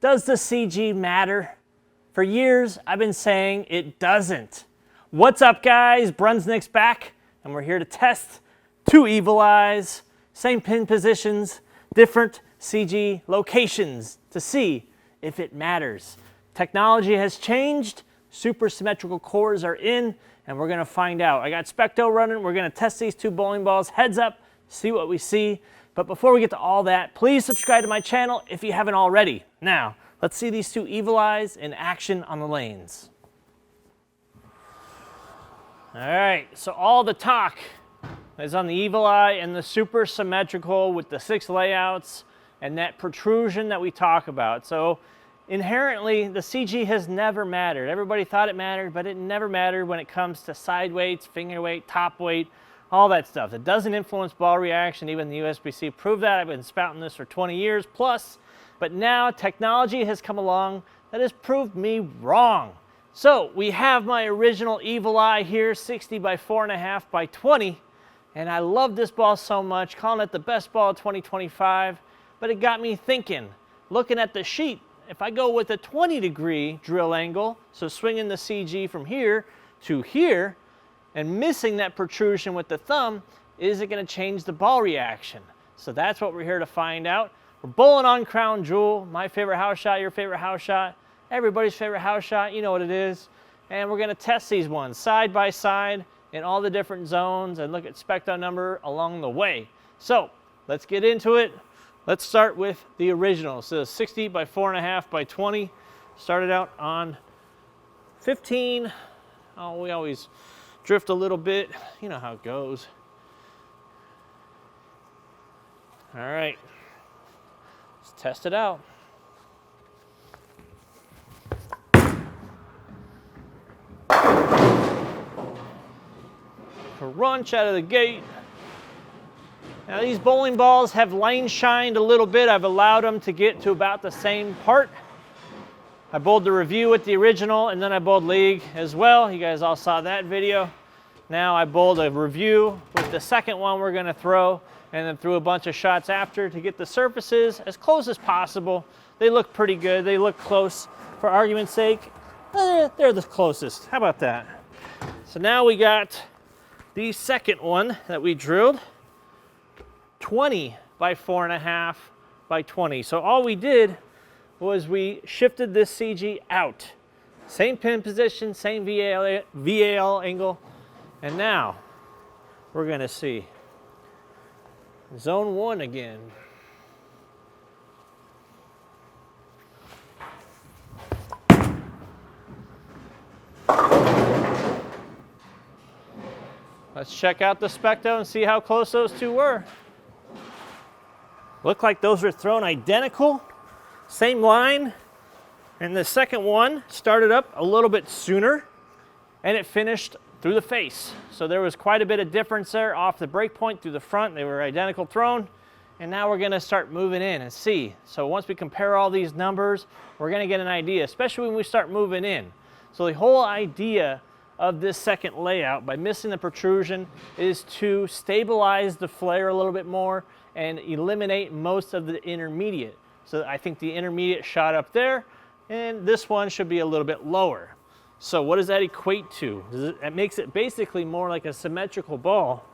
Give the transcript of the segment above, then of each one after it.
Does the CG matter? For years, I've been saying it doesn't. What's up, guys? Brunsnick's back, and we're here to test two evil eyes, same pin positions, different CG locations to see if it matters. Technology has changed, super-symmetrical cores are in, and we're gonna find out. I got SPECTO running, we're gonna test these two bowling balls, heads up, see what we see. But before we get to all that, please subscribe to my channel if you haven't already. Now, let's see these two evil eyes in action on the lanes. All right, so all the talk is on the evil eye and the super symmetrical with the 6 layouts and that protrusion that we talk about. So inherently, the CG has never mattered. Everybody thought it mattered, but it never mattered when it comes to side weights, finger weight, top weight, all that stuff. It doesn't influence ball reaction. Even the USBC proved that. I've been spouting this for 20 years plus, but now technology has come along that has proved me wrong. So we have my original evil eye here, 60 by 4.5 by 20, and I love this ball so much, calling it the best ball of 2025, but it got me thinking, looking at the sheet, if I go with a 20-degree drill angle, so swinging the CG from here to here, and missing that protrusion with the thumb, is it going to change the ball reaction? So that's what we're here to find out. We're bowling on Crown Jewel, my favorite house shot, your favorite house shot, everybody's favorite house shot, you know what it is. And we're going to test these ones side by side in all the different zones and look at SPECTO number along the way. So let's get into it. Let's start with the original. So 60 by 4.5 by 20. Started out on 15. Oh, we always drift a little bit. You know how it goes. All right. Let's test it out. Crunch out of the gate. Now these bowling balls have lane shined a little bit. I've allowed them to get to about the same part. I bowled the review with the original and then I bowled league as well. You guys all saw that video. Now I bowled a review with the second one we're gonna throw and then threw a bunch of shots after to get the surfaces as close as possible. They look pretty good. They look close. For argument's sake, they're the closest. How about that? So now we got the second one that we drilled, 20 by 4.5 by 20. So all we did was we shifted this CG out. Same pin position, same VAL angle, and now we're gonna see zone 1 again. Let's check out the SPECTO and see how close those two were. Look like those are thrown identical. Same line, and the second one started up a little bit sooner, and it finished through the face. So there was quite a bit of difference there off the break point through the front. They were identical thrown, and now we're gonna start moving in and see. So once we compare all these numbers, we're gonna get an idea, especially when we start moving in. So the whole idea of this second layout, by missing the protrusion, is to stabilize the flare a little bit more and eliminate most of the intermediate. So I think the intermediate shot up there, and this one should be a little bit lower. So what does that equate to? It makes it basically more like a symmetrical ball.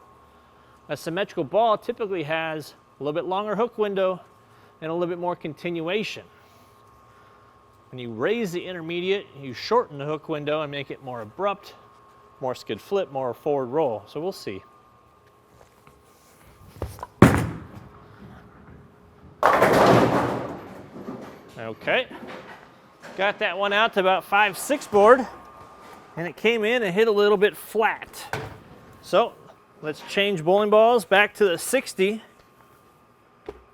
A symmetrical ball typically has a little bit longer hook window and a little bit more continuation. When you raise the intermediate, you shorten the hook window and make it more abrupt, more skid flip, more forward roll. So we'll see. Okay, got that one out to about 5-6 board, and it came in and hit a little bit flat. So let's change bowling balls back to the 60.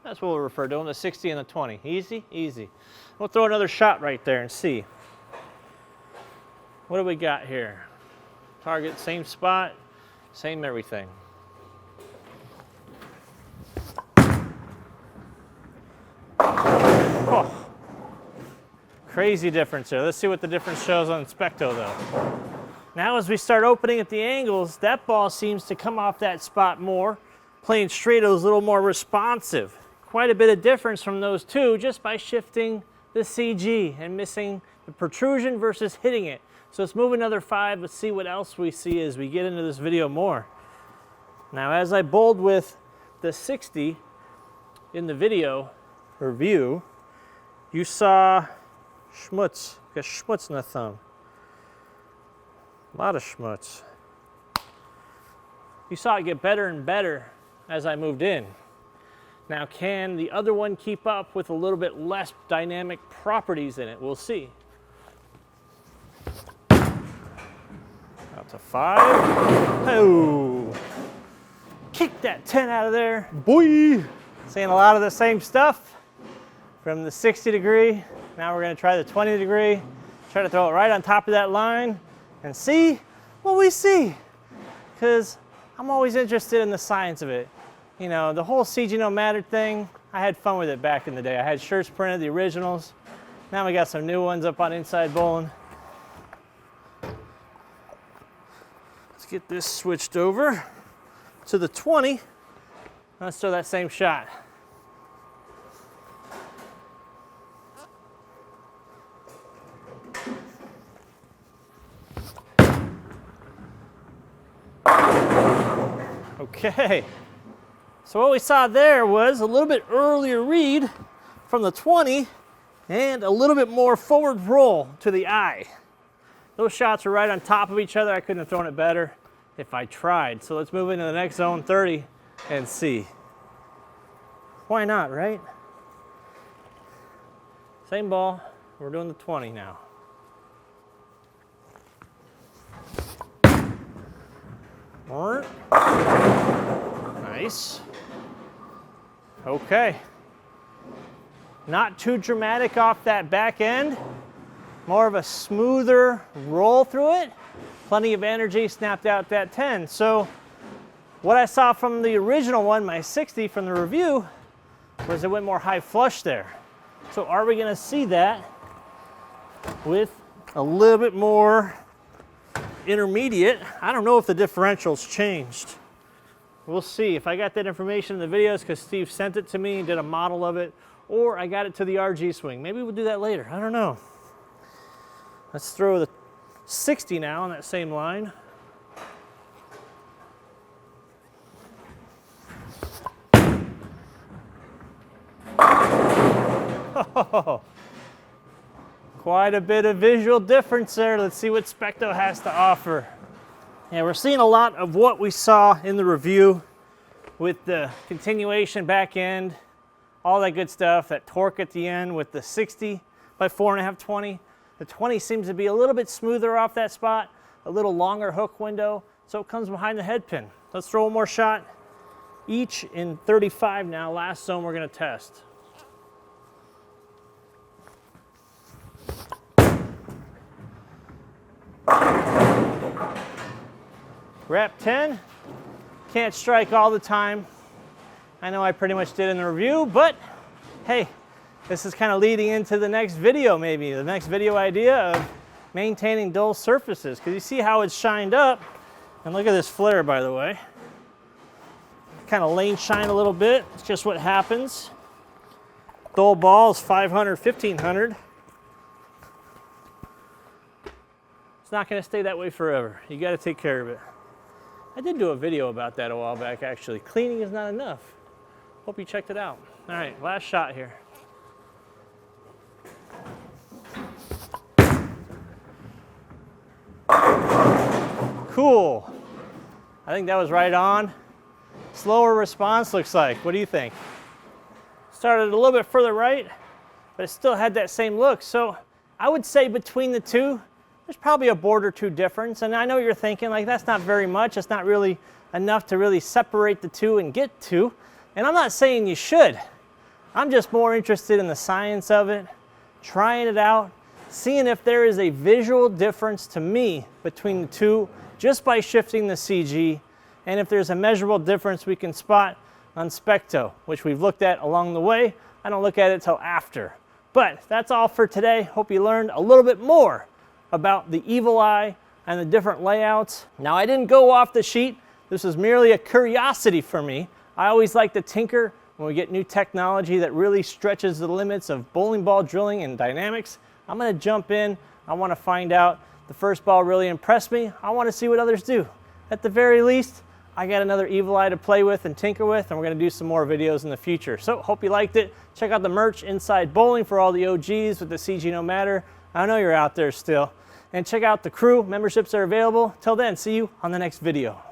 That's what we'll refer to them, the 60 and the 20. Easy, easy. We'll throw another shot right there and see. What do we got here? Target, same spot, same everything. Oh. Crazy difference there. Let's see what the difference shows on SPECTO though. Now as we start opening at the angles, that ball seems to come off that spot more. Playing straight, it was a little more responsive. Quite a bit of difference from those two just by shifting the CG and missing the protrusion versus hitting it. So let's move another 5. Let's see what else we see as we get into this video more. Now, as I bowled with the 60 in the video review, you saw schmutz. Got schmutz in the thumb. A lot of schmutz. You saw it get better and better as I moved in. Now, can the other one keep up with a little bit less dynamic properties in it? We'll see. Out to 5. Oh! Kick that 10 out of there. Boy! Seeing a lot of the same stuff from the 60 degree. Now we're going to try the 20 degree. Try to throw it right on top of that line and see what we see. Because I'm always interested in the science of it. You know, the whole CGNOMADDAH thing, I had fun with it back in the day. I had shirts printed, the originals. Now we got some new ones up on Inside Bowling. Let's get this switched over to the 20. Let's throw that same shot. Okay. So what we saw there was a little bit earlier read from the 20 and a little bit more forward roll to the eye. Those shots were right on top of each other. I couldn't have thrown it better if I tried. So let's move into the next zone, 30, and see. Why not, right? Same ball. We're doing the 20 now. Nice. Okay. Not too dramatic off that back end. More of a smoother roll through it. Plenty of energy, snapped out that 10. So what I saw from the original one, my 60 from the review, was it went more high flush there. So are we going to see that with a little bit more intermediate? I don't know if the differential's changed. We'll see. If I got that information in the videos because Steve sent it to me and did a model of it, or I got it to the RG swing. Maybe we'll do that later. I don't know. Let's throw the 60 now on that same line. Oh, quite a bit of visual difference there. Let's see what SPECTO has to offer. Yeah, we're seeing a lot of what we saw in the review with the continuation back end, all that good stuff, that torque at the end with the 60 by 4.5 20. The 20 seems to be a little bit smoother off that spot, a little longer hook window, so it comes behind the head pin. Let's throw one more shot, each in 35 now. Last zone we're going to test. Rep 10, can't strike all the time. I know I pretty much did in the review, but hey, this is kind of leading into the next video maybe, the next video idea of maintaining dull surfaces, because you see how it's shined up, and look at this flare by the way. Kind of lane shine a little bit, it's just what happens. Dull ball is 500, 1500. It's not going to stay that way forever. You got to take care of it. I did do a video about that a while back actually. Cleaning is not enough. Hope you checked it out. All right, last shot here. Cool. I think that was right on. Slower response looks like. What do you think? Started a little bit further right, but it still had that same look. So I would say between the two, there's probably a board or two difference. And I know you're thinking, like, that's not very much. It's not really enough to really separate the two and get to. And I'm not saying you should. I'm just more interested in the science of it, trying it out, seeing if there is a visual difference to me between the two just by shifting the CG, and if there's a measurable difference we can spot on SPECTO, which we've looked at along the way. I don't look at it till after. But that's all for today. Hope you learned a little bit more about the Evil Eye and the different layouts. Now, I didn't go off the sheet. This is merely a curiosity for me. I always like to tinker when we get new technology that really stretches the limits of bowling ball drilling and dynamics, I'm going to jump in. I want to find out. The first ball really impressed me. I want to see what others do. At the very least, I got another Evil Eye to play with and tinker with, and we're going to do some more videos in the future. So hope you liked it. Check out the merch Inside Bowling for all the OGs with the CG No Matter. I know you're out there still. And check out the crew. Memberships are available. Till then, see you on the next video.